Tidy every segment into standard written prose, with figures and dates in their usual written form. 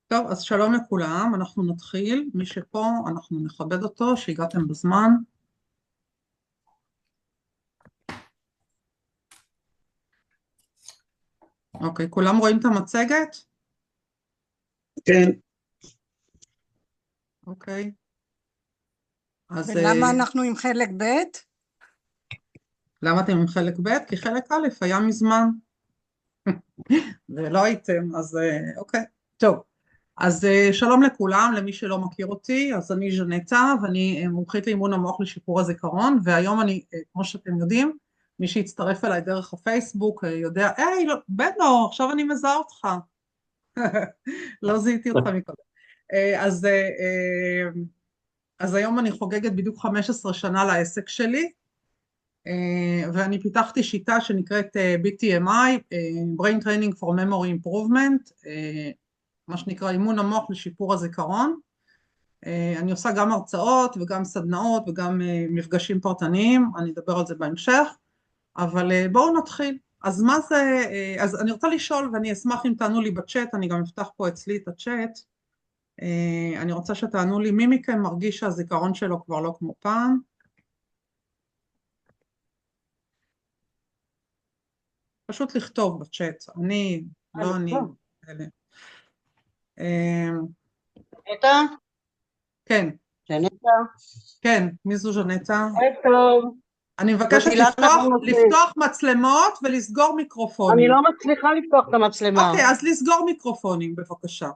טוב, אז שלום לכולם, אנחנו נתחיל. מי שפה, אנחנו נכבד אותו, שהגעתם בזמן. אוקיי, כולם רואים את המצגת? כן. אוקיי. אז ולמה אנחנו עם חלק ב'? למה אתם עם חלק ב'? כי חלק א' היה מזמן. ולא הייתם, אז אוקיי. טוב, אז שלום לכולם, למי שלא מכיר אותי, אז אני ז'נטה, ואני מומחית לאימון המוח לשיפור הזיכרון, והיום אני, כמו שאתם יודעים, מי שהצטרף אליי דרך הפייסבוק יודע, היי, בנו, עכשיו אני מזהה אותך. לא זיהיתי אותך מקודם. אז היום אני חוגגת בדיוק 15 שנה לעסק שלי, ואני פיתחתי שיטה שנקראת BTMI, Brain Training for Memory Improvement, מה שנקרא אימון המוח לשיפור הזיכרון. אני עושה גם הרצאות וגם סדנאות וגם מפגשים פרטניים, אני אדבר על זה בהמשך, אבל בואו נתחיל. אז מה זה, אז אני רוצה לשאול, ואני אשמח אם תענו לי בצ'אט, אני גם אפתח פה אצלי את הצ'אט, אני רוצה שתענו לי, מי מכם מרגיש שהזיכרון שלו כבר לא כמו פעם? פשוט לכתוב בצ'אט, לא אני, אלה. נטע? כן, נטע? כן, מי זו ז'נטה? טוב. אני מבקשת לפתוח מצלמות ולסגור מיקרופונים. אני לא מצליחה לפתוח את המצלמה. אוקיי, אז לסגור מיקרופונים בבקשה.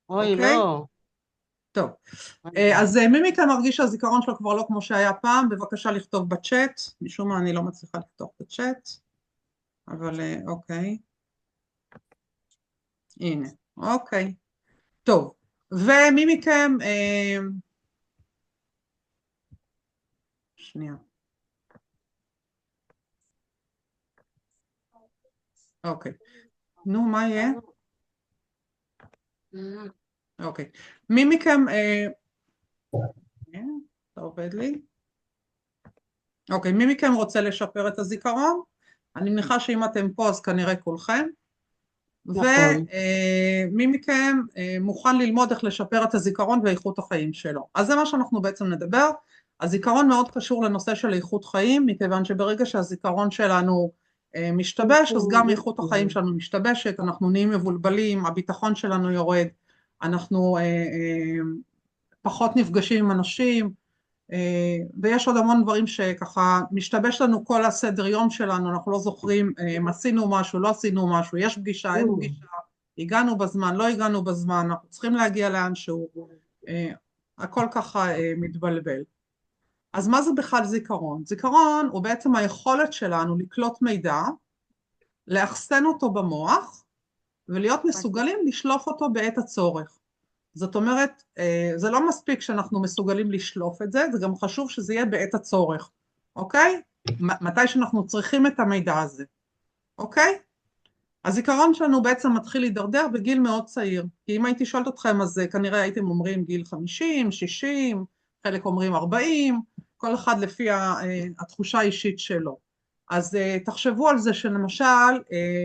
אוי, אוקיי? לא. טוב, אז מי מכם מרגיש שהזיכרון שלו כבר לא כמו שהיה פעם? בבקשה לכתוב בצ'אט, משום מה אני לא מצליחה לפתוח בצ'אט, אבל אוקיי. הנה, אוקיי. טוב, ומי מכם, שנייה. אוקיי. נו, מה יהיה? אוקיי. מי מכם, אתה עובד לי? אוקיי, מי מכם רוצה לשפר את הזיכרון? אני מניחה שאם אתם פה אז כנראה כולכם. נכון. ומי מכם מוכן ללמוד איך לשפר את הזיכרון ואיכות החיים שלו. אז זה מה שאנחנו בעצם נדבר. הזיכרון מאוד קשור לנושא של איכות חיים, מכיוון שברגע שהזיכרון שלנו משתבש, אז גם איכות החיים שלנו משתבשת, אנחנו נהיים מבולבלים, הביטחון שלנו יורד, אנחנו פחות נפגשים עם אנשים, ויש עוד המון דברים שככה משתבש לנו כל הסדר יום שלנו, אנחנו לא זוכרים אם עשינו משהו, לא עשינו משהו, יש פגישה, אין פגישה, הגענו בזמן, לא הגענו בזמן, אנחנו צריכים להגיע לאנשהו, הכל ככה מתבלבל. אז מה זה בכלל זיכרון? זיכרון הוא בעצם היכולת שלנו לקלוט מידע, לאחסן אותו במוח, ולהיות מסוגלים לשלוף אותו בעת הצורך. זאת אומרת, זה לא מספיק שאנחנו מסוגלים לשלוף את זה, זה גם חשוב שזה יהיה בעת הצורך, אוקיי? מתי שאנחנו צריכים את המידע הזה, אוקיי? הזיכרון שלנו בעצם מתחיל להידרדר בגיל מאוד צעיר, כי אם הייתי שואלת אתכם אז כנראה הייתם אומרים גיל 50, 60, חלק אומרים 40, כל אחד לפי התחושה האישית שלו. אז תחשבו על זה שלמשל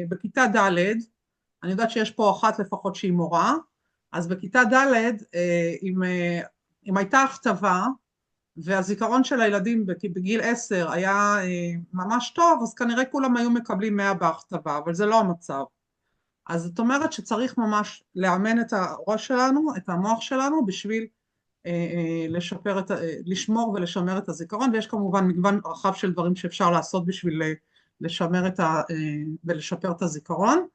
בכיתה ד', אני יודעת שיש פה אחת לפחות שהיא מורה, אז בכיתה ד' אם הייתה הכתבה והזיכרון של הילדים בגיל 10 היה ממש טוב, אז כנראה כולם היו מקבלים 100 בהכתבה, אבל זה לא המצב. אז זאת אומרת שצריך ממש לאמן את הראש שלנו, את המוח שלנו, בשביל לשמור ולשמר את הזיכרון, ויש כמובן מגוון רחב של דברים שאפשר לעשות בשביל לשמר ולשפר את הזיכרון.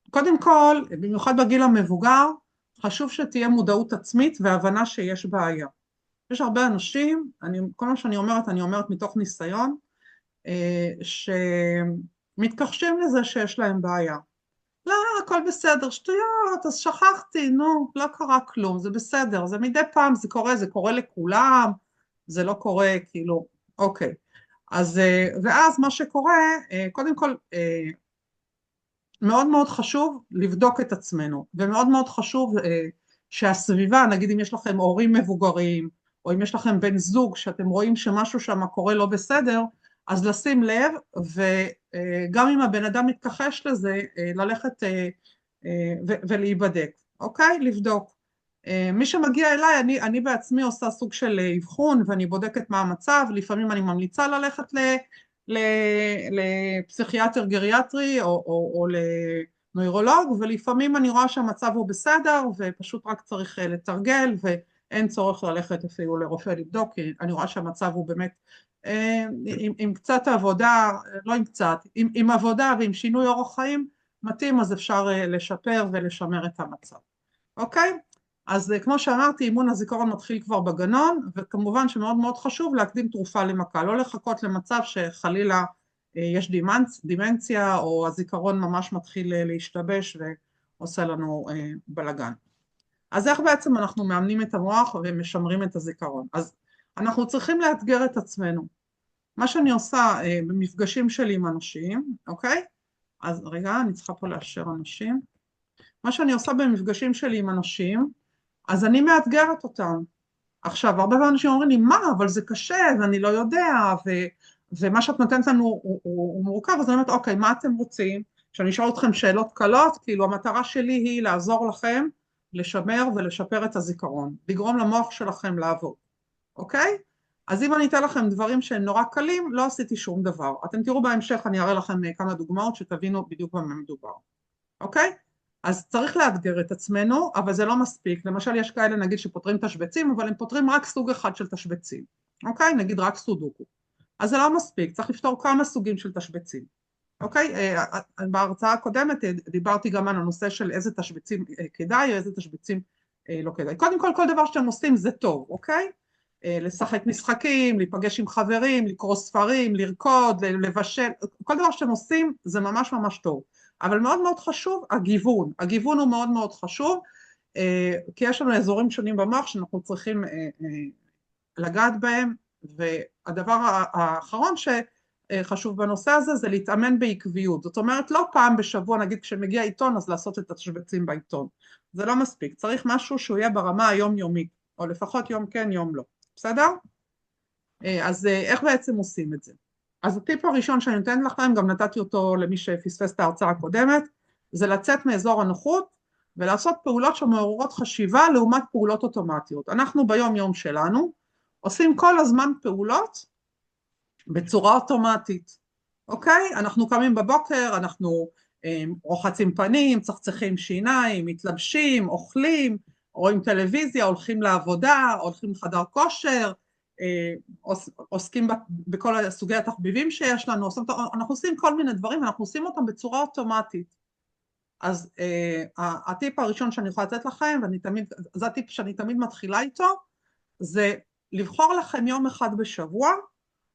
קודם כל, במיוחד בגיל המבוגר, חשוב שתהיה מודעות עצמית והבנה שיש בעיה. יש הרבה אנשים, כל מה שאני אומרת, אני אומרת מתוך ניסיון, שמתכחשים לזה שיש להם בעיה. לא, הכל בסדר, שטויות, אז שכחתי, נו, לא קרה כלום, זה בסדר, זה מדי פעם, זה קורה לכולם, זה לא קורה, כאילו, אוקיי. אז, ואז מה שקורה, קודם כל, מאוד מאוד חשוב לבדוק את עצמנו, ומאוד מאוד חשוב שהסביבה, נגיד אם יש לכם הורים מבוגרים, או אם יש לכם בן זוג שאתם רואים שמשהו שם קורה לא בסדר, אז לשים לב גם אם הבן אדם מתכחש לזה, ללכת ולהיבדק, אוקיי? לבדוק. מי שמגיע אליי, אני בעצמי עושה סוג של אבחון ואני בודקת מה המצב, לפעמים אני ממליצה ללכת לפסיכיאטר גריאטרי או לנוירולוג, ולפעמים אני רואה שהמצב הוא בסדר ופשוט רק צריך לתרגל ואין צורך ללכת אפילו לרופא לבדוק, כי אני רואה שהמצב הוא באמת עם קצת עבודה, לא עם קצת, עם עבודה ועם שינוי אורח חיים מתאים, אז אפשר לשפר ולשמר את המצב. אוקיי? אז כמו שאמרתי, אימון הזיכרון מתחיל כבר בגנון, וכמובן שמאוד מאוד חשוב להקדים תרופה למכה, לא לחכות למצב שחלילה יש דימנציה, או הזיכרון ממש מתחיל להשתבש ועושה לנו בלגן. אז איך בעצם אנחנו מאמנים את המוח ומשמרים את הזיכרון? אז אנחנו צריכים לאתגר את עצמנו. מה שאני עושה במפגשים שלי עם אנשים, אוקיי? אז רגע, אני צריכה פה לאשר אנשים. מה שאני עושה במפגשים שלי עם אנשים, אז אני מאתגרת אותם. עכשיו, הרבה פעמים אנשים אומרים לי, מה, אבל זה קשה, ואני לא יודע, ומה שאת נותנת לנו הוא מורכב, אז אני אומרת, אוקיי, מה אתם רוצים? שאני אשאל אתכם שאלות קלות, כאילו המטרה שלי היא לעזור לכם לשמר ולשפר את הזיכרון, לגרום למוח שלכם לעבוד, אוקיי? אז אם אני אתן לכם דברים שהם נורא קלים, לא עשיתי שום דבר. אתם תראו בהמשך, אני אראה לכם כמה דוגמאות שתבינו בדיוק במה מדובר, אוקיי? אז צריך לאתגר את עצמנו, אבל זה לא מספיק. למשל, יש כאלה נגיד שפותרים תשבצים, אבל הם פותרים רק סוג אחד של תשבצים, אוקיי? נגיד רק סודוקו. אז זה לא מספיק, צריך לפתור כמה סוגים של תשבצים, אוקיי? בהרצאה הקודמת דיברתי גם על הנושא של איזה תשבצים כדאי, או איזה תשבצים לא כדאי. קודם כל, כל דבר שאתם עושים זה טוב, אוקיי? לשחק משחקים, להיפגש עם חברים, לקרוא ספרים, לרקוד, לבשל, כל דבר שאתם עושים זה ממש ממש טוב. אבל מאוד מאוד חשוב הגיוון הוא מאוד מאוד חשוב, כי יש לנו אזורים שונים במוח שאנחנו צריכים לגעת בהם, והדבר האחרון שחשוב בנושא הזה זה להתאמן בעקביות, זאת אומרת לא פעם בשבוע, נגיד כשמגיע עיתון אז לעשות את התשבצים בעיתון, זה לא מספיק, צריך משהו שהוא יהיה ברמה היומיומית, או לפחות יום כן יום לא, בסדר? אז איך בעצם עושים את זה? אז הטיפ הראשון שאני נותן לכם, גם נתתי אותו למי שפספס את ההרצאה הקודמת, זה לצאת מאזור הנוחות ולעשות פעולות שמעוררות חשיבה לעומת פעולות אוטומטיות. אנחנו ביום יום שלנו עושים כל הזמן פעולות בצורה אוטומטית, אוקיי? אנחנו קמים בבוקר, אנחנו רוחצים פנים, צחצחים שיניים, מתלבשים, אוכלים, רואים טלוויזיה, הולכים לעבודה, הולכים לחדר כושר, עוסקים בכל סוגי התחביבים שיש לנו, אנחנו עושים כל מיני דברים, אנחנו עושים אותם בצורה אוטומטית. אז הטיפ הראשון שאני יכולה לתת לכם, זה הטיפ שאני תמיד מתחילה איתו, זה לבחור לכם יום אחד בשבוע,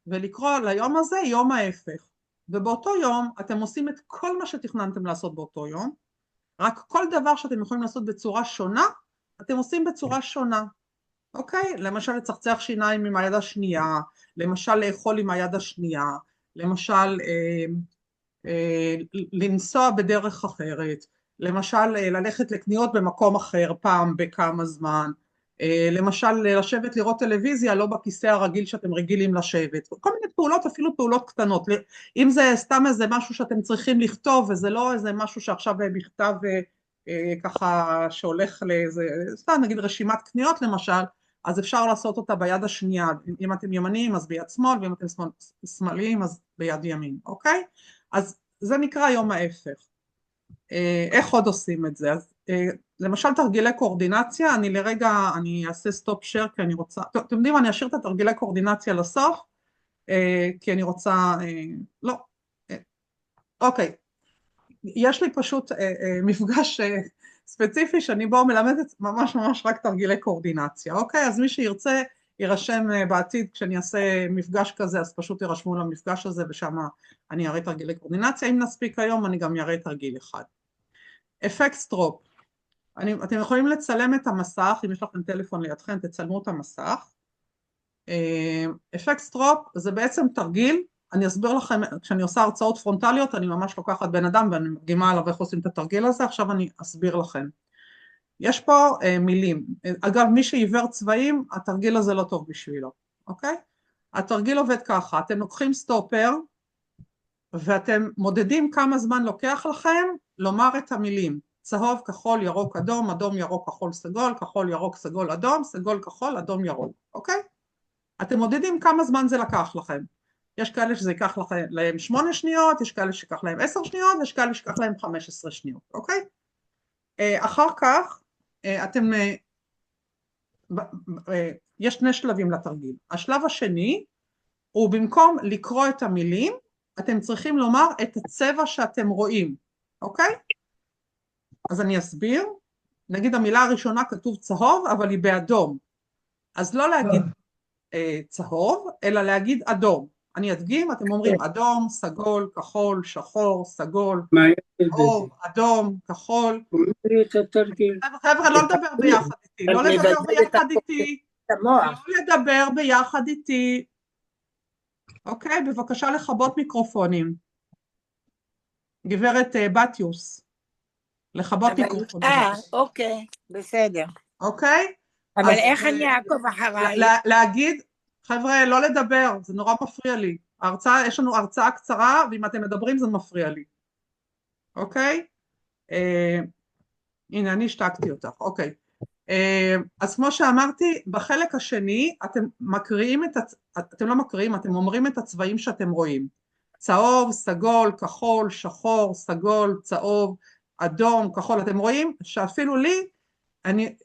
ולקרוא ליום הזה יום ההפך. ובאותו יום אתם עושים את כל מה שתכננתם לעשות באותו יום, רק כל דבר שאתם יכולים לעשות בצורה שונה, אתם עושים בצורה שונה. אוקיי? למשל לצחצח שיניים עם היד השנייה, למשל לאכול עם היד השנייה, למשל לנסוע בדרך אחרת, למשל ללכת לקניות במקום אחר פעם בכמה זמן, למשל לשבת לראות טלוויזיה לא בכיסא הרגיל שאתם רגילים לשבת, כל מיני פעולות, אפילו פעולות קטנות, אם זה סתם איזה משהו שאתם צריכים לכתוב וזה לא איזה משהו שעכשיו בכתב ככה שהולך לאיזה, סתם נגיד רשימת קניות למשל, אז אפשר לעשות אותה ביד השנייה, אם אתם ימניים אז ביד שמאל, ואם אתם שמאליים אז ביד ימין, אוקיי? אז זה נקרא יום ההפך. איך עוד עושים את זה? אז למשל תרגילי קואורדינציה, אני לרגע, אני אעשה סטופ שייר כי אני רוצה, טוב, אתם יודעים, אני אשאיר את התרגילי קואורדינציה לסוף, כי אני רוצה, לא, אוקיי, יש לי פשוט מפגש ספציפי שאני בו מלמדת ממש ממש רק תרגילי קואורדינציה, אוקיי? אז מי שירצה יירשם בעתיד כשאני אעשה מפגש כזה, אז פשוט יירשמו למפגש הזה ושם אני אראה תרגילי קואורדינציה, אם נספיק היום אני גם אראה תרגיל אחד. אפקט סטרופ, אתם יכולים לצלם את המסך, אם יש לכם טלפון לידכם תצלמו את המסך. אפקט סטרופ זה בעצם תרגיל, אני אסביר לכם, כשאני עושה הרצאות פרונטליות, אני ממש לוקחת בן אדם ואני מגימה עליו איך עושים את התרגיל הזה, עכשיו אני אסביר לכם. יש פה מילים, אגב מי שעיוור צבעים, התרגיל הזה לא טוב בשבילו, אוקיי? התרגיל עובד ככה, אתם לוקחים סטופר, ואתם מודדים כמה זמן לוקח לכם לומר את המילים צהוב, כחול, ירוק, אדום, אדום, ירוק, כחול, סגול, כחול, ירוק, סגול, אדום, סגול, כחול, אדום, ירוק, אוקיי? אתם מודדים כמה זמן זה לקח לכם. יש כאלה שזה ייקח להם 8 שניות, יש כאלה שיקח להם 10 שניות, יש כאלה שיקח להם 15 שניות, אוקיי? אחר כך יש 2 שלבים לתרגיל. השלב השני הוא במקום לקרוא את המילים, אתם צריכים לומר את הצבע שאתם רואים, אוקיי? אז אני אסביר. נגיד המילה הראשונה כתוב צהוב, אבל היא באדום. אז לא להגיד צהוב, אלא להגיד אדום. אני אדגים, אתם אומרים אדום, סגול, כחול, שחור, סגול, אור, אדום, כחול. חבר'ה, לא לדבר ביחד איתי, לא לדבר ביחד איתי, לא לדבר ביחד איתי. אוקיי, בבקשה לכבות מיקרופונים. גברת בתיוס, לכבות מיקרופונים. אוקיי, בסדר. אוקיי? אבל איך אני אעקוב אחריי? להגיד, חבר'ה, לא לדבר, זה נורא מפריע לי. יש לנו הרצאה קצרה, ואם אתם מדברים זה מפריע לי. אוקיי? הנה, אני השתקתי אותך, אוקיי. אז כמו שאמרתי, בחלק השני, אתם מקריאים אתם לא מקריאים, אתם אומרים את הצבעים שאתם רואים. צהוב, סגול, כחול, שחור, סגול, צהוב, אדום, כחול. אתם רואים שאפילו לי, אני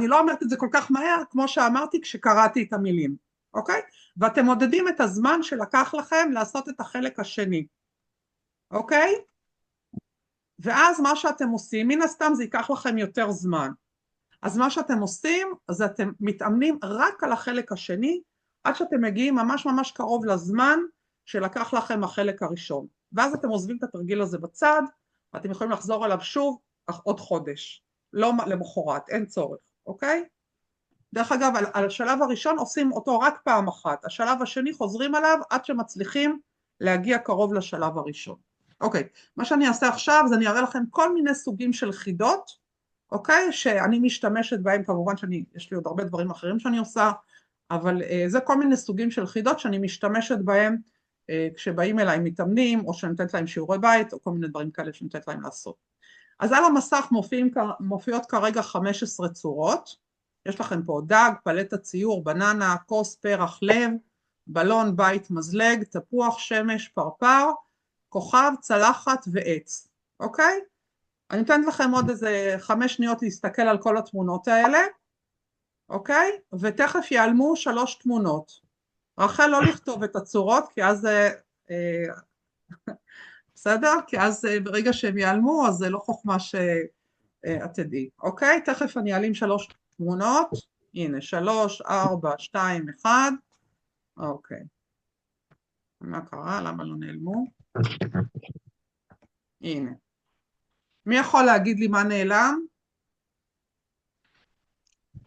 לא אומרת את זה כל כך מהר, כמו שאמרתי כשקראתי את המילים, אוקיי? ואתם מודדים את הזמן שלקח לכם לעשות את החלק השני, אוקיי? ואז מה שאתם עושים, מן הסתם זה ייקח לכם יותר זמן. אז מה שאתם עושים, אז אתם מתאמנים רק על החלק השני, עד שאתם מגיעים ממש ממש קרוב לזמן שלקח לכם החלק הראשון. ואז אתם עוזבים את התרגיל הזה בצד, ואתם יכולים לחזור אליו שוב עוד חודש. לא למחרת, אין צורך, אוקיי? דרך אגב, על השלב הראשון עושים אותו רק פעם אחת, השלב השני חוזרים עליו עד שמצליחים להגיע קרוב לשלב הראשון. אוקיי, מה שאני אעשה עכשיו זה אני אראה לכם כל מיני סוגים של חידות, אוקיי? שאני משתמשת בהם, כמובן יש לי עוד הרבה דברים אחרים שאני עושה, אבל זה כל מיני סוגים של חידות שאני משתמשת בהם כשבאים אליי מתאמנים, או שאני נותנת להם שיעורי בית, או כל מיני דברים כאלה שאני נותנת להם לעשות. אז על המסך מופיעות כרגע 15 צורות, יש לכם פה דג, פלטת ציור, בננה, כוס, פרח, לב, בלון, בית, מזלג, תפוח, שמש, פרפר, כוכב, צלחת ועץ, אוקיי? אני נותנת לכם עוד איזה 5 שניות להסתכל על כל התמונות האלה, אוקיי? ותכף ייעלמו 3 תמונות. רחל לא לכתוב את הצורות, כי אז בסדר? כי אז ברגע שהם ייעלמו, אז זה לא חוכמה שאת תדעי, אוקיי? תכף אני אעלים 3 תמונות, הנה 3, 4, 2, 1, אוקיי. מה קרה? למה לא נעלמו? הנה. מי יכול להגיד לי מה נעלם?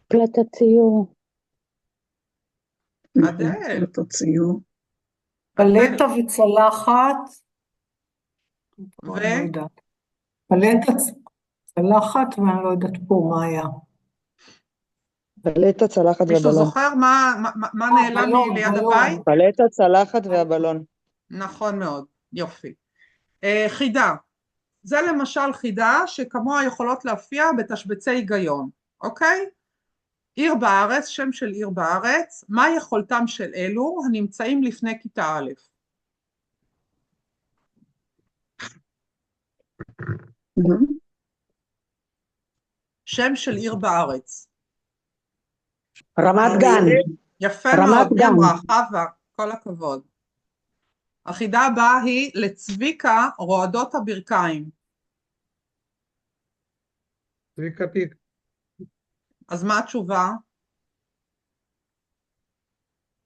פלטת ציור. אדל. פלטת ציור. פלטה וצלחת, אני לא יודעת. פלטה, צלחת, ואני לא יודעת פה מה היה. פלטה, צלחת מישהו ובלון. זוכר מה נעלם ליד הבית? פלטה, צלחת והבלון. נכון מאוד, יופי. חידה. זה למשל חידה שכמוה יכולות להופיע בתשבצי היגיון, אוקיי? עיר בארץ, שם של עיר בארץ, מה יכולתם של אלו הנמצאים לפני כיתה א'? שם של עיר בארץ. רמת גן. יפה רמת מאוד, מי גן. אמרה? חווה, כל הכבוד. החידה הבאה היא לצביקה רועדות הברכיים. צביקה פיק. אז מה התשובה?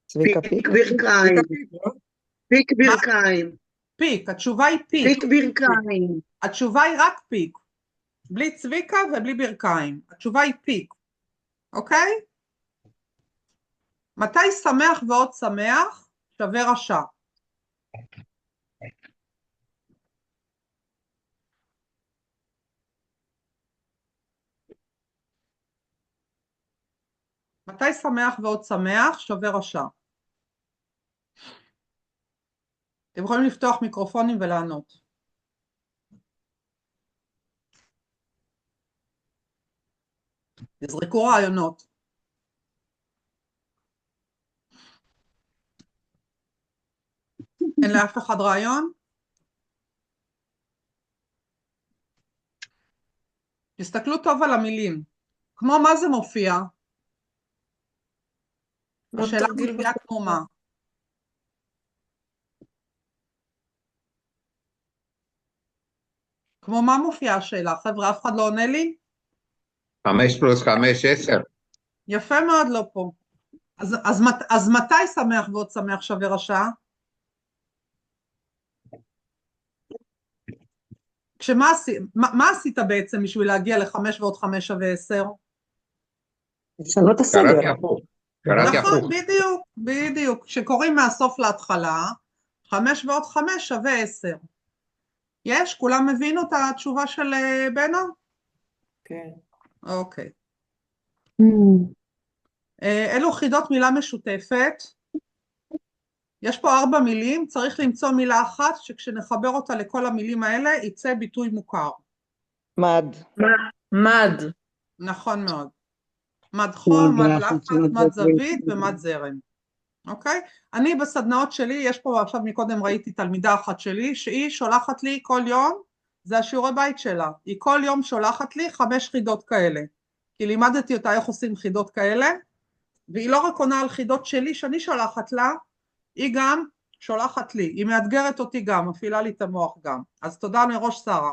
צביקה פיק. ברכיים. פיק ברכיים. פיק, התשובה היא פיק. פיק ברכיים. התשובה היא רק פיק. בלי צביקה ובלי ברכיים. התשובה היא פיק. אוקיי? מתי שמח ועוד שמח שווה רשע? מתי שמח ועוד שמח שווה רשע? אתם יכולים לפתוח מיקרופונים ולענות. תזרקו רעיונות. אין לאף אחד רעיון? תסתכלו טוב על המילים. כמו מה זה מופיע? לא השאלה תרגיל מופיעה כמו מה? כמו מה מופיעה השאלה? חבר'ה, אף אחד לא עונה לי? 5 פלוס 5, 10. יפה מאוד לא פה. אז מתי שמח ועוד שמח שווה רשע? מה עשית בעצם בשביל להגיע ל5 ועוד 5 שווה 10? לשנות את הסדר. קראתי הפוך. קראתי נכון, הפוך. בדיוק. כשקוראים מהסוף להתחלה, 5 ועוד 5 שווה 10. יש? כולם הבינו את התשובה של בנו? כן. אוקיי. אלו חידות מילה משותפת. יש פה 4 מילים, צריך למצוא מילה אחת שכשנחבר אותה לכל המילים האלה יצא ביטוי מוכר. מד. מד. נכון מאוד. מד חום, מד לחץ, מד זווית ומד זרם. אוקיי? אני בסדנאות שלי, יש פה עכשיו מקודם ראיתי תלמידה אחת שלי, שהיא שולחת לי כל יום, זה השיעורי בית שלה, היא כל יום שולחת לי 5 חידות כאלה, כי לימדתי אותה איך עושים חידות כאלה, והיא לא רק עונה על חידות שלי שאני שולחת לה, היא גם שולחת לי, היא מאתגרת אותי גם, מפעילה לי את המוח גם, אז תודה מראש שרה.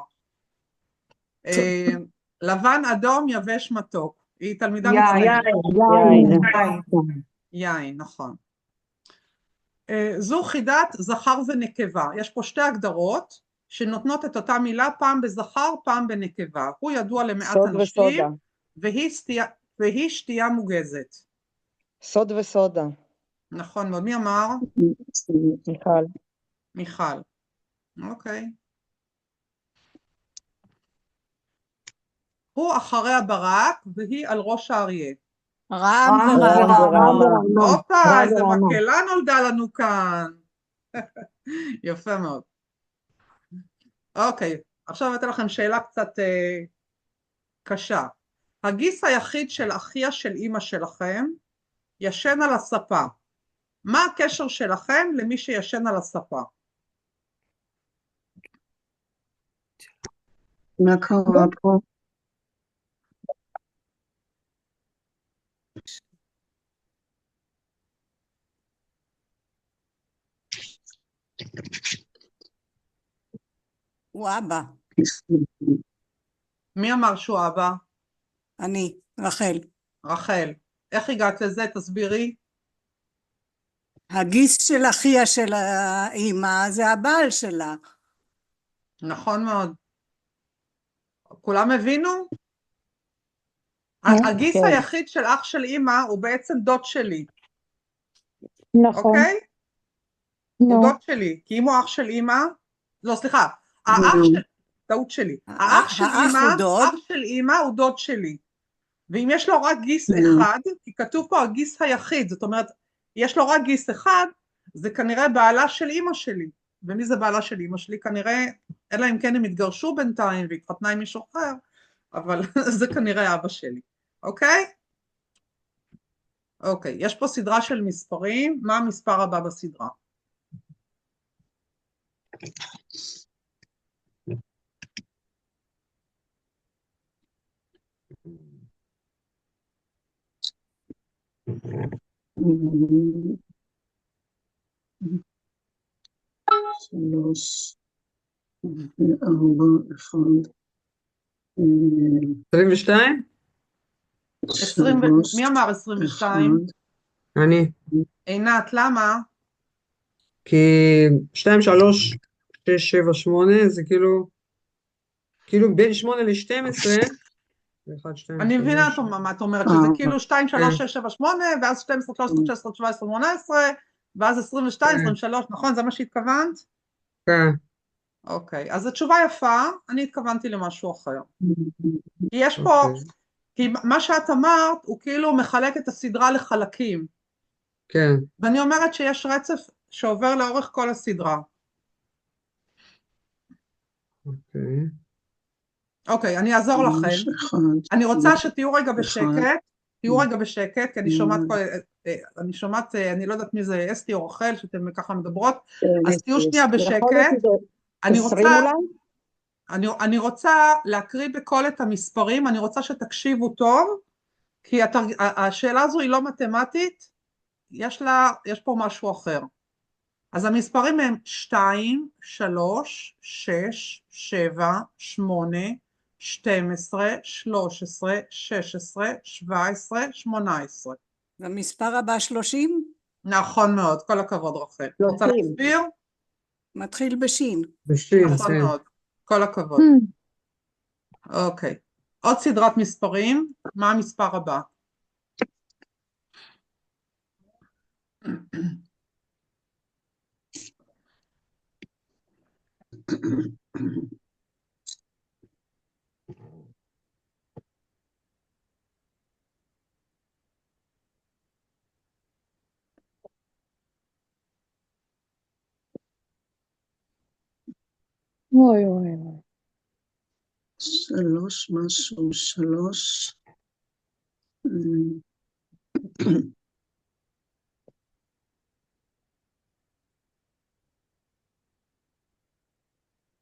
לבן אדום יבש מתוק, היא תלמידה מצוינת. יין, נכון. זו חידת זכר ונקבה, יש פה 2 הגדרות שנותנות את אותה מילה פעם בזכר פעם בנקבה, הוא ידוע למעט סוד אנשים וסודה. והיא שתייה מוגזת. סוד וסודה. נכון מאוד, מי אמר? מיכל. מיכל, אוקיי. הוא אחרי הברק והיא על ראש האריה. רם ורמה. הופה, איזה מקהלה נולדה לנו כאן. יפה מאוד. אוקיי, עכשיו אתן לכם שאלה קצת קשה. הגיס היחיד של אחיה של אמא שלכם ישן על הספה. מה הקשר שלכם למי שישן על הספה? מה קרה פה? הוא אבא. מי אמר שהוא אבא? אני, רחל. רחל. איך הגעת לזה? תסבירי. הגיס של אחיה של האמא זה הבעל שלה. נכון מאוד. כולם הבינו? הגיס כן. היחיד של אח של אמא הוא בעצם דוד שלי, נכון. אוקיי? הוא נו. דוד שלי, כי אם הוא אח של אמא, לא סליחה, טעות שלי, האח של האח אמא, הוא דוד? אח של אמא הוא דוד שלי, ואם יש לו רק גיס אחד, כי כתוב פה הגיס היחיד, זאת אומרת, יש לו רק גיס אחד, זה כנראה בעלה של אמא שלי, ומי זה בעלה של אמא שלי? כנראה, אלא אם כן הם התגרשו בינתיים והתחתנה עם מישהו אחר, אבל זה כנראה אבא שלי, אוקיי? אוקיי, יש פה סדרה של מספרים, מה המספר הבא בסדרה? שלוש, וארבע, אחד, 22? 20, מי אמר 22? אני. עינת, למה? כי 2, 3, 6, 7, 8 זה כאילו בין 8 ל-12. אני מבינה מה את אומרת, שזה כאילו 2, 3, 6, 7, 8, ואז 12, 13, 16, 17, 18, ואז 22, 23, נכון? זה מה שהתכוונת? כן. אוקיי, אז התשובה יפה, אני התכוונתי למשהו אחר. יש פה, כי מה שאת אמרת, הוא כאילו מחלק את הסדרה לחלקים. כן. ואני אומרת שיש רצף שעובר לאורך כל הסדרה. אוקיי. אוקיי, אני אעזור לכם. 1, אני רוצה שתהיו רגע אחד. בשקט, תהיו רגע בשקט, כי אני שומעת, אני לא יודעת מי זה אסתי או רחל, שאתם ככה מדברות, אז תהיו שנייה בשקט. אני 20 רוצה, אולי? אני רוצה להקריא בקול את המספרים, אני רוצה שתקשיבו טוב, כי השאלה הזו היא לא מתמטית, יש פה משהו אחר. אז המספרים הם 2, 3, 6, 7, 8, 12, 13, 16, 17, 18. והמספר הבא 30? נכון מאוד, כל הכבוד רחל. רוצה 30. להסביר? מתחיל בשין. בשין, נכון כן. מאוד, כל הכבוד. אוקיי, עוד סדרת מספרים, מה המספר הבא? אוי אוי אוי. 3 משהו, 3.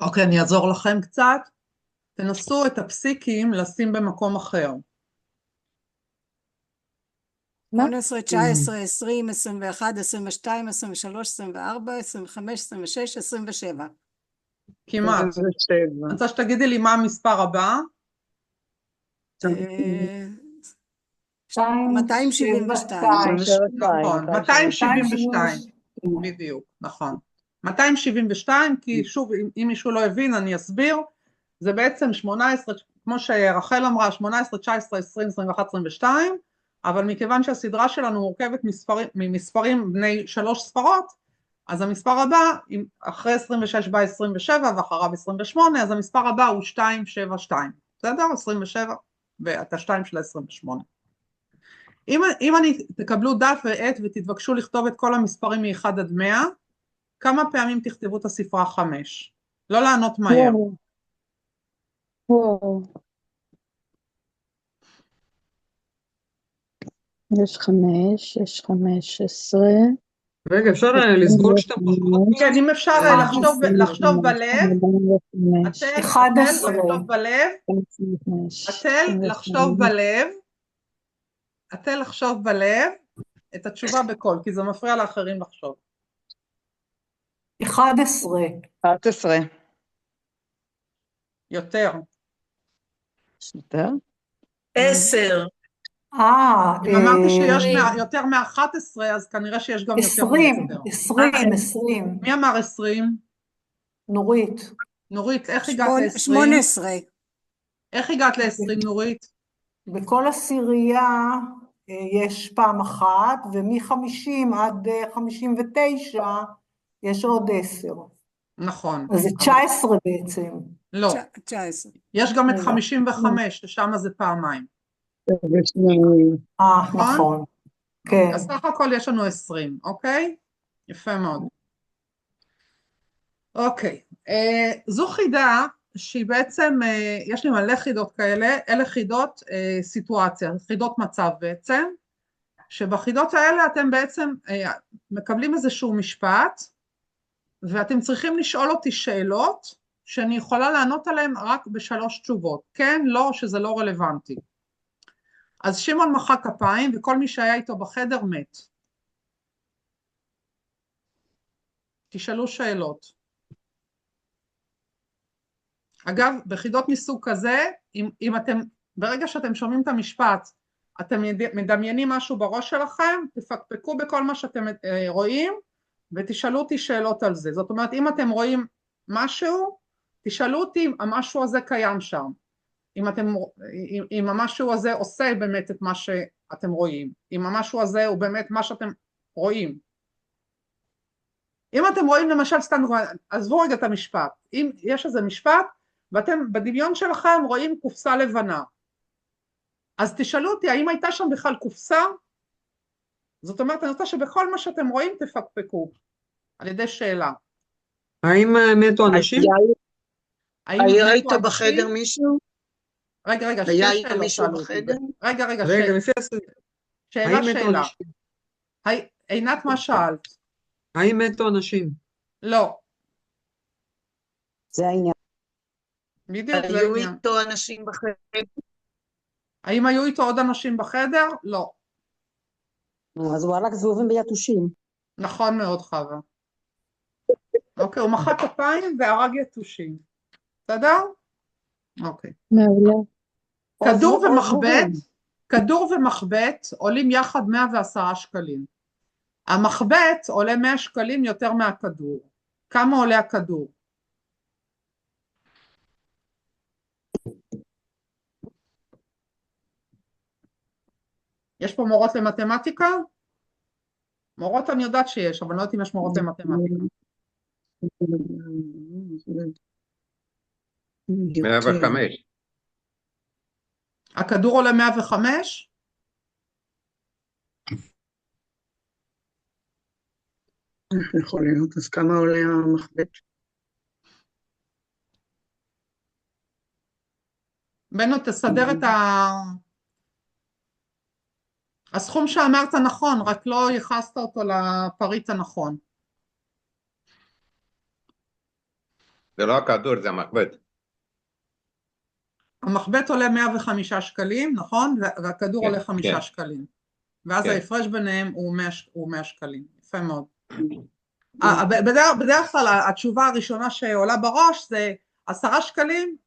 אוקיי, אני אעזור לכם קצת. תנסו את הפסיקים לשים במקום אחר. 18, 19, 20, 21, 22, 23, 24, 25, 26, 27. כמעט. 27. אני רוצה שתגידי לי מה המספר הבא. 272. נכון, 272. בדיוק, נכון. 272, כי שוב, אם מישהו לא הבין, אני אסביר. זה בעצם 18, כמו שרחל אמרה, 18, 19, 20, 21, 22, אבל מכיוון שהסדרה שלנו מורכבת ממספרים בני 3 ספרות, אז המספר הבא, אחרי 26 בא 27 ואחריו 28, אז המספר הבא הוא 272. בסדר? 27 ואת ה-2 של ה-28. אם תקבלו דף ועט ותתבקשו לכתוב את כל המספרים מ-1 עד 100, כמה פעמים תכתבו את הספרה 5? לא לענות מהר. וואו. יש 5, יש 15. רגע, אפשר לסגור כשאתם חושבות? כן, אם אפשר לחשוב בלב, אתל 11. לחשוב בלב, אתל לחשוב בלב את התשובה בקול, כי זה מפריע לאחרים לחשוב. 11. 11. יותר. יותר? 10. אם אמרתי שיש יותר מ-11, אז כנראה שיש גם יותר 20. מ-10. 20. מי אמר 20? נורית. נורית, איך הגעת ל-20? 18. איך הגעת ל-20, נורית? בכל עשירייה יש פעם אחת, ומ-50 עד 59 יש עוד 10. נכון. אז זה 19 בעצם. לא, 19. יש גם את 55, ששם זה פעמיים. נכון. כן. אז סך הכל יש לנו 20, אוקיי? יפה מאוד. אוקיי, זו חידה שהיא בעצם, יש לי מלא חידות כאלה, אלה חידות סיטואציה, חידות מצב בעצם, שבחידות האלה אתם בעצם מקבלים איזשהו משפט, ואתם צריכים לשאול אותי שאלות, שאני יכולה לענות עליהן רק ב3 תשובות, כן, לא, שזה לא רלוונטי. אז שמעון מחא כפיים, וכל מי שהיה איתו בחדר מת. תשאלו שאלות. אגב, בחידות מסוג כזה, אם אתם, ברגע שאתם שומעים את המשפט, אתם מדמיינים משהו בראש שלכם, תפקפקו בכל מה שאתם רואים, ותשאלו אותי שאלות על זה. זאת אומרת, אם אתם רואים משהו, תשאלו אותי אם המשהו הזה קיים שם. אם המשהו הזה עושה באמת את מה שאתם רואים. אם המשהו הזה הוא באמת מה שאתם רואים. אם אתם רואים למשל, סתם, עזבו רגע את המשפט. אם יש איזה משפט, ואתם בדמיון שלכם רואים קופסה לבנה. אז תשאלו אותי, האם הייתה שם בכלל קופסה? זאת אומרת, אני רוצה שבכל מה שאתם רואים תפקפקו, על ידי שאלה. האם מתו אנשים? היה מתו איתו אנשים? בחדר מישהו? רגע, היה שתי איתו שאלות מישהו שאלו אותי. בחדר? רגע, רגע, לפי הסדר. שאלה. האם מתו אנשים? עינת, מה שאלת? האם מתו אנשים? לא. זה העניין. בדיוק, זה היו העניין. איתו אנשים בחדר? האם היו איתו עוד אנשים בחדר? לא. אז הוא הלך זבובים ביתושים. נכון מאוד, חווה. אוקיי, הוא מחא כפיים והרג יתושים. בסדר? אוקיי. מעולה. כדור ומחבט עולים יחד 110 שקלים. המחבט עולה 100 שקלים יותר מהכדור. כמה עולה הכדור? יש פה מורות למתמטיקה? מורות אני יודעת שיש, אבל לא יודעת אם יש מורות למתמטיקה. 105. הכדור עולה 105? יכול להיות, אז כמה עולה המחבט? בנו, תסדר את הסכום שאמרת נכון, רק לא ייחסת אותו לפריט הנכון. זה לא הכדור, זה המחבט. המחבט עולה 105 שקלים, נכון? והכדור כן, עולה 5 כן. שקלים. ואז כן. ההפרש ביניהם הוא 100 שקלים. יפה מאוד. בדרך כלל התשובה הראשונה שעולה בראש זה 10 שקלים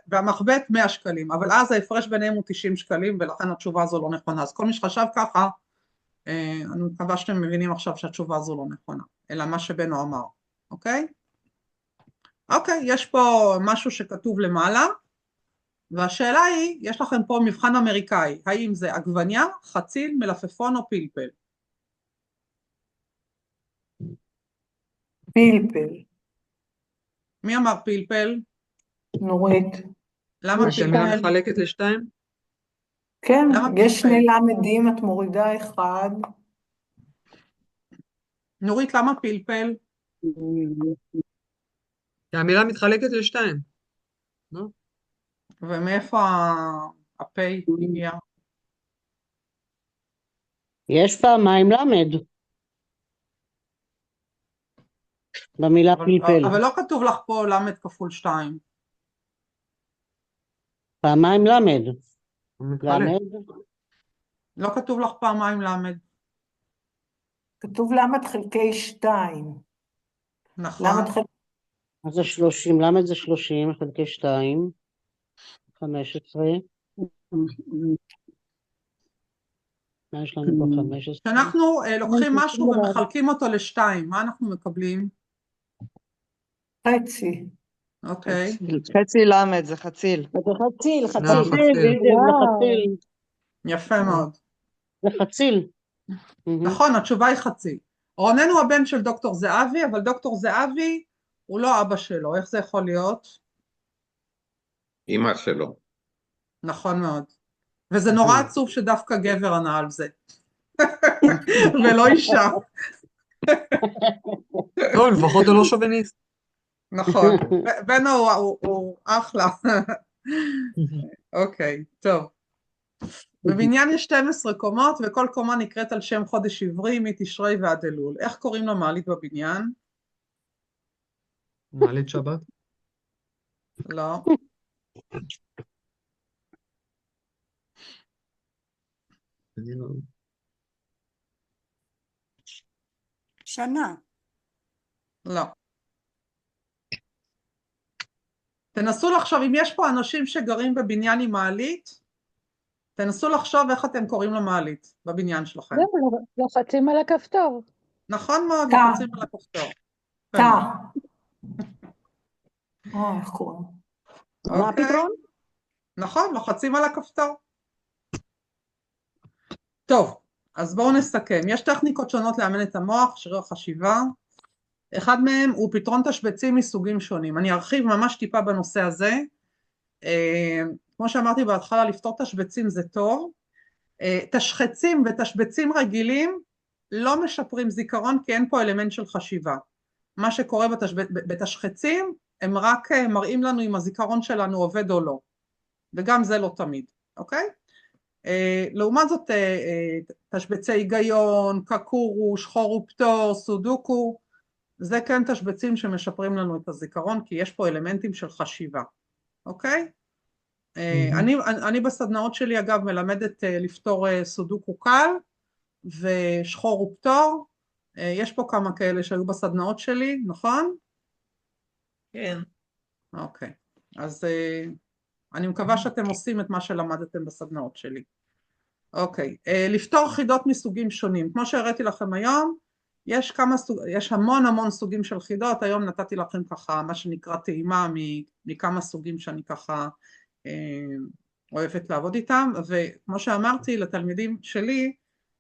והמחבט 100 שקלים, אבל אז ההפרש ביניהם הוא 90 שקלים, ולכן התשובה הזו לא נכונה. אז כל מי שחשב ככה, אני מקווה שאתם מבינים עכשיו שהתשובה הזו לא נכונה, אלא מה שבנו אמר, אוקיי? אוקיי, יש פה משהו שכתוב למעלה, והשאלה היא, יש לכם פה מבחן אמריקאי, האם זה עגבניה, חציל, מלפפון או פלפל? פלפל. מי אמר פלפל? נורית. למה השמילה פלפל? מחלקת לשתיים? כן, למה יש פלפל? שני למדים, את מורידה אחד. נורית, למה פלפל? כי המילה מתחלקת לשתיים. לא? ומאיפה הפי הגיע? יש פעמיים למד. במילה פלפל. אבל לא כתוב לך פה למד כפול 2. פעמיים למד. הוא מתחלק. למד. לא כתוב לך פעמיים למד. כתוב למד חלקי 2. נכון. למד חלקי... אז זה 30, למד זה 30 חלקי 2. 15. מה יש לנו פה 15? כשאנחנו לוקחים משהו ומחלקים אותו לשתיים, מה אנחנו מקבלים? חצי. אוקיי. חצי למד, זה חציל. זה חציל, חציל. בדיוק, זה חציל. יפה מאוד. זה חציל. נכון, התשובה היא חצי. רונן הוא הבן של דוקטור זהבי, אבל דוקטור זהבי הוא לא אבא שלו, איך זה יכול להיות? אמא שלו. נכון מאוד. וזה נורא עצוב שדווקא גבר ענה על זה. ולא אישה. לא, לפחות הוא לא שוביניסט. נכון. בנו הוא אחלה. אוקיי, טוב. בבניין יש 12 קומות, וכל קומה נקראת על שם חודש עברי, מתשרי ועד אלול. איך קוראים למעלית בבניין? מעלית שבת? לא. אני לא... שנה. לא. תנסו לחשוב, אם יש פה אנשים שגרים בבניין עם מעלית, תנסו לחשוב איך אתם קוראים למעלית בבניין שלכם. לוחצים על הכפתור. נכון מאוד, תא. לוחצים על הכפתור. תא. איך קוראים? מה הפתרון? נכון, לוחצים על הכפתור. טוב, אז בואו נסכם. יש טכניקות שונות לאמן את המוח, שריר החשיבה. אחד מהם הוא פתרון תשבצים מסוגים שונים. אני ארחיב ממש טיפה בנושא הזה. כמו שאמרתי בהתחלה, לפתור תשבצים זה טוב. תשחצים ותשבצים רגילים לא משפרים זיכרון, כי אין פה אלמנט של חשיבה. מה שקורה בתשחצים הם רק מראים לנו אם הזיכרון שלנו עובד או לא, וגם זה לא תמיד, אוקיי? לעומת זאת, תשבצי היגיון, קקורו, שחור ופתור, סודוקו, זה כן תשבצים שמשפרים לנו את הזיכרון, כי יש פה אלמנטים של חשיבה, אוקיי? אני בסדנאות שלי אגב מלמדת לפתור סודוקו קל ושחור ופתור, יש פה כמה כאלה שהיו בסדנאות שלי, נכון? כן. אוקיי, אז אני מקווה שאתם עושים את מה שלמדתם בסדנאות שלי. אוקיי, לפתור חידות מסוגים שונים, כמו שהראיתי לכם היום, יש המון סוגים של חידות, היום נתתי לכם ככה מה שנקרא טעימה מכמה סוגים שאני ככה אוהבת לעבוד איתם, וכמו שאמרתי לתלמידים שלי,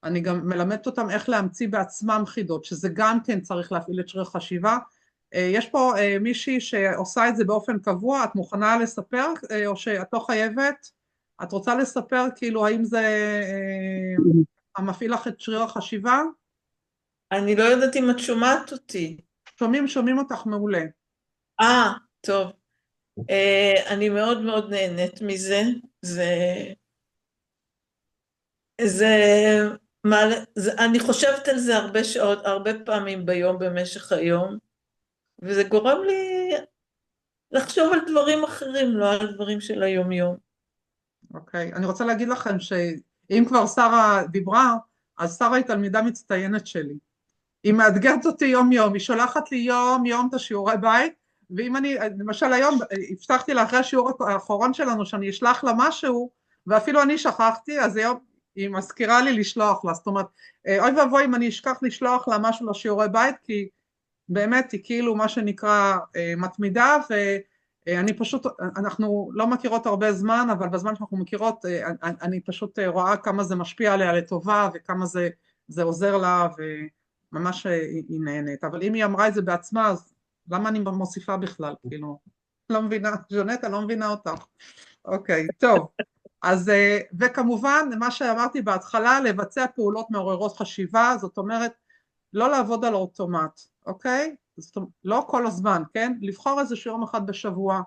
אני גם מלמדת אותם איך להמציא בעצמם חידות, שזה גם כן צריך להפעיל את שריר חשיבה. יש פה מישהי שעושה את זה באופן קבוע, את מוכנה לספר או שאת לא חייבת? את רוצה לספר כאילו האם זה המפעיל לך את שריר החשיבה? אני לא יודעת אם את שומעת אותי. שומעים אותך מעולה. טוב. אני מאוד מאוד נהנית מזה. אני חושבת על זה הרבה שעות, הרבה פעמים ביום במשך היום, וזה גורם לי לחשוב על דברים אחרים, לא על דברים של היום יום. אוקיי, אני רוצה להגיד לכם שאם כבר שרה דיברה, אז שרה היא תלמידה מצטיינת שלי. היא מאתגרת אותי יום יום, היא שולחת לי יום יום את השיעורי בית, ואם אני, למשל היום, הבטחתי לה אחרי השיעור האחרון שלנו שאני אשלח לה משהו, ואפילו אני שכחתי, אז היום היא מזכירה לי לשלוח לה, זאת אומרת, אוי ואבוי אם אני אשכח לשלוח לה משהו לשיעורי בית, כי באמת היא כאילו מה שנקרא מתמידה, ואני פשוט, אנחנו לא מכירות הרבה זמן, אבל בזמן שאנחנו מכירות, אני פשוט רואה כמה זה משפיע עליה לטובה, וכמה זה עוזר לה, וממש היא נהנית. אבל אם היא אמרה את זה בעצמה, אז למה אני מוסיפה בכלל? כאילו, לא מבינה, ז'נטה, לא מבינה אותך. אוקיי, טוב. אז, וכמובן, מה שאמרתי בהתחלה, לבצע פעולות מעוררות חשיבה, זאת אומרת, לא לעבוד על אוטומט, אוקיי? זאת אומרת, לא כל הזמן, כן? לבחור איזה יום אחד בשבוע,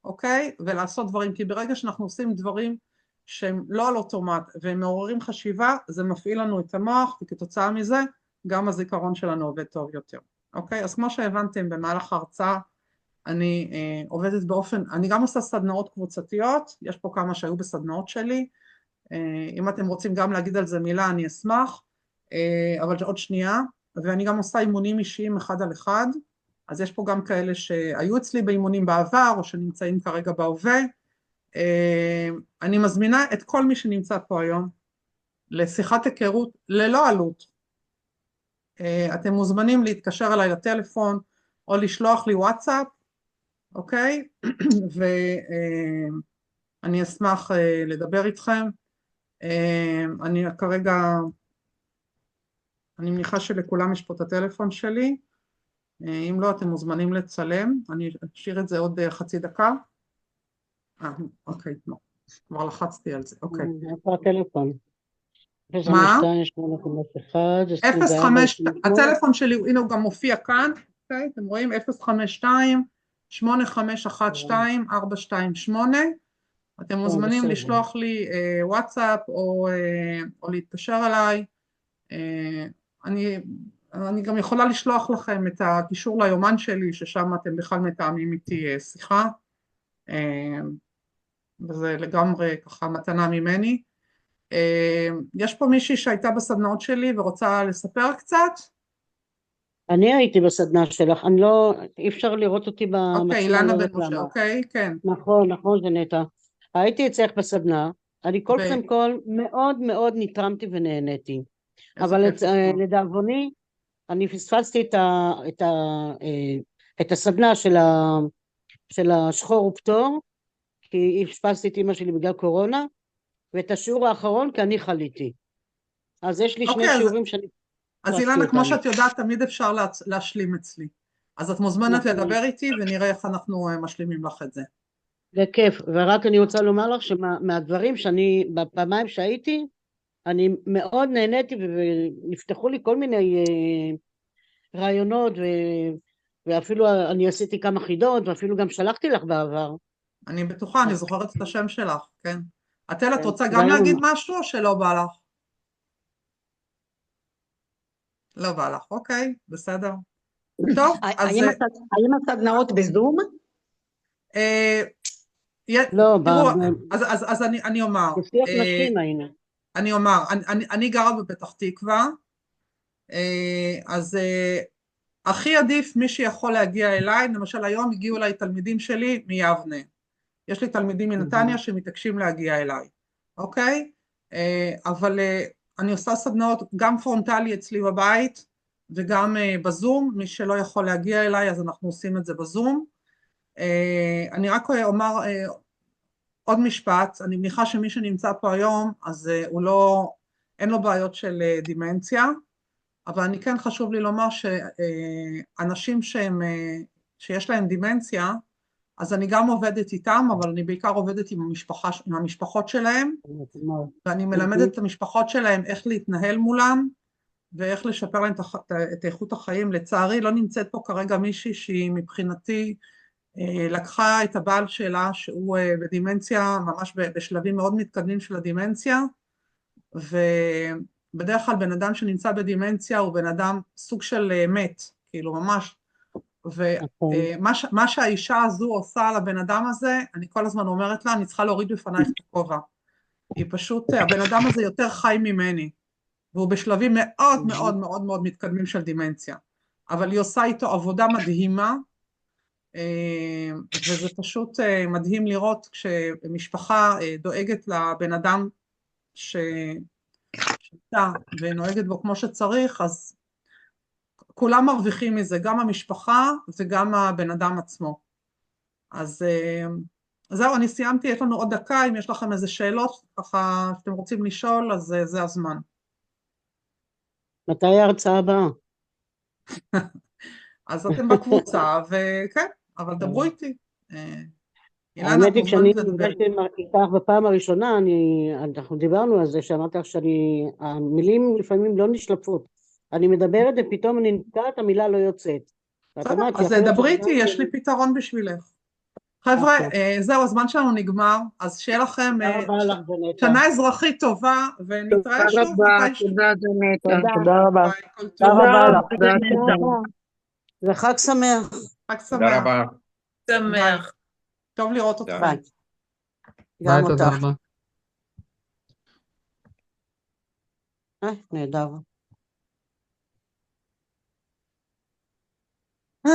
אוקיי? ולעשות דברים, כי ברגע שאנחנו עושים דברים שהם לא על אוטומט והם מעוררים חשיבה, זה מפעיל לנו את המוח, וכתוצאה מזה, גם הזיכרון שלנו עובד טוב יותר, אוקיי? אז כמו שהבנתם במהלך ההרצאה, אני עובדת באופן, אני גם עושה סדנאות קבוצתיות, יש פה כמה שהיו בסדנאות שלי, אם אתם רוצים גם להגיד על זה מילה אני אשמח, אבל עוד שנייה, ואני גם עושה אימונים אישיים אחד על אחד, אז יש פה גם כאלה שהיו אצלי באימונים בעבר, או שנמצאים כרגע בהווה, אני מזמינה את כל מי שנמצא פה היום, לשיחת היכרות ללא עלות, אתם מוזמנים להתקשר אליי לטלפון, או לשלוח לי וואטסאפ, אוקיי? ואני אשמח לדבר איתכם. אני כרגע, אני מניחה שלכולם יש פה את הטלפון שלי, אם לא אתם מוזמנים לצלם, אני אשאיר את זה עוד חצי דקה. אוקיי, לא, כבר לחצתי על זה, אוקיי. איפה הטלפון? מה? 05, הטלפון שלי, הנה הוא גם מופיע כאן, אוקיי? אתם רואים 052-8512-428, אתם מוזמנים לשלוח לי וואטסאפ או להתקשר אליי, אני גם יכולה לשלוח לכם את הקישור ליומן שלי, ששם אתם בכלל מתאמים איתי שיחה, וזה לגמרי ככה מתנה ממני. יש פה מישהי שהייתה בסדנאות שלי ורוצה לספר קצת? אני הייתי בסדנה שלך, אני לא, אי אפשר לראות אותי במצלמה. אוקיי, אילנה בן משה, אוקיי, כן. נכון, זה נטע. הייתי אצלך בסדנה, אני קודם כל מאוד מאוד נתרמתי ונהניתי. אבל לדאבוני, אני פספסתי את הסדנה של השחור ופתור, כי פספסתי את אמא שלי בגלל קורונה, ואת השיעור האחרון כי אני חליתי. אז יש לי שני שיעורים שאני... אז אילנה, כמו שאת יודעת, תמיד אפשר להשלים אצלי. אז את מוזמנת לדבר איתי ונראה איך אנחנו משלימים לך את זה. בכיף, ורק אני רוצה לומר לך שמהדברים שאני, בפעמיים שהייתי, אני מאוד נהניתי ונפתחו לי כל מיני רעיונות ואפילו אני עשיתי כמה חידות, ואפילו גם שלחתי לך בעבר. אני בטוחה, אני זוכרת את השם שלך, כן. אתל, את כן, רוצה זה גם היה להגיד ממש- משהו או שלא בא לך? לא בא לך, אוקיי, בסדר. טוב, אז האם הסדנאות בזום? אה, לא, תראו, אז אני אומר, בשיח נשים היינו. אני אומר, אני גרה בפתח תקווה, אז הכי עדיף מי שיכול להגיע אליי, למשל היום הגיעו אליי תלמידים שלי מיבנה, יש לי תלמידים מנתניה שמתעקשים להגיע אליי, אוקיי? אבל אני עושה סדנאות גם פרונטלי אצלי בבית וגם בזום, מי שלא יכול להגיע אליי אז אנחנו עושים את זה בזום. אני רק אומר עוד משפט, אני מניחה שמי שנמצא פה היום אז הוא לא, אין לו בעיות של דימנציה, אבל אני כן חשוב לי לומר שאנשים שיש להם דימנציה, אז אני גם עובדת איתם, אבל אני בעיקר עובדת עם המשפחות שלהם, ואני מלמדת את המשפחות שלהם איך להתנהל מולם, ואיך לשפר להם את איכות החיים. לצערי לא נמצאת פה כרגע מישהי שהיא מבחינתי לקחה את הבעל שלה, שהוא בדימנציה, ממש בשלבים מאוד מתקדמים של הדימנציה, ובדרך כלל בן אדם שנמצא בדימנציה הוא בן אדם סוג של מת, כאילו ממש, ומה שהאישה הזו עושה על הבן אדם הזה, אני כל הזמן אומרת לה, אני צריכה להוריד בפנייך את הכובע. היא פשוט, הבן אדם הזה יותר חי ממני, והוא בשלבים מאוד מאוד מאוד מאוד מתקדמים של דימנציה, אבל היא עושה איתו עבודה מדהימה, וזה פשוט מדהים לראות כשמשפחה דואגת לבן אדם שאתה ונוהגת בו כמו שצריך, אז כולם מרוויחים מזה, גם המשפחה וגם הבן אדם עצמו. אז זהו, אני סיימתי, יש לנו עוד דקה, אם יש לכם איזה שאלות, ככה שאתם רוצים לשאול, אז זה הזמן. מתי ההרצאה הבאה? אז אתם בקבוצה, וכן, אבל דברו איתי. אילנה, האמת את היא, כשאני מוזמנת לדבר. נפגשתי איתך בפעם הראשונה, אנחנו דיברנו על זה, שאמרת לך המילים לפעמים לא נשלפות. אני מדברת ופתאום אני נתקעת, המילה לא יוצאת. בסדר, אז דברי איתי, יש לי פתרון בשבילך. חבר'ה, זהו, הזמן שלנו נגמר, אז שיהיה לכם שנה אזרחית טובה, ונתראה שוב. תודה רבה, תודה דנטה. תודה רבה. תודה רבה לך. תודה רבה. וחג שמח. חג תודה שמח. רבה. שמח. טוב לראות אתכם. ביי. ביי, גם תודה אותך. רבה. נהדר.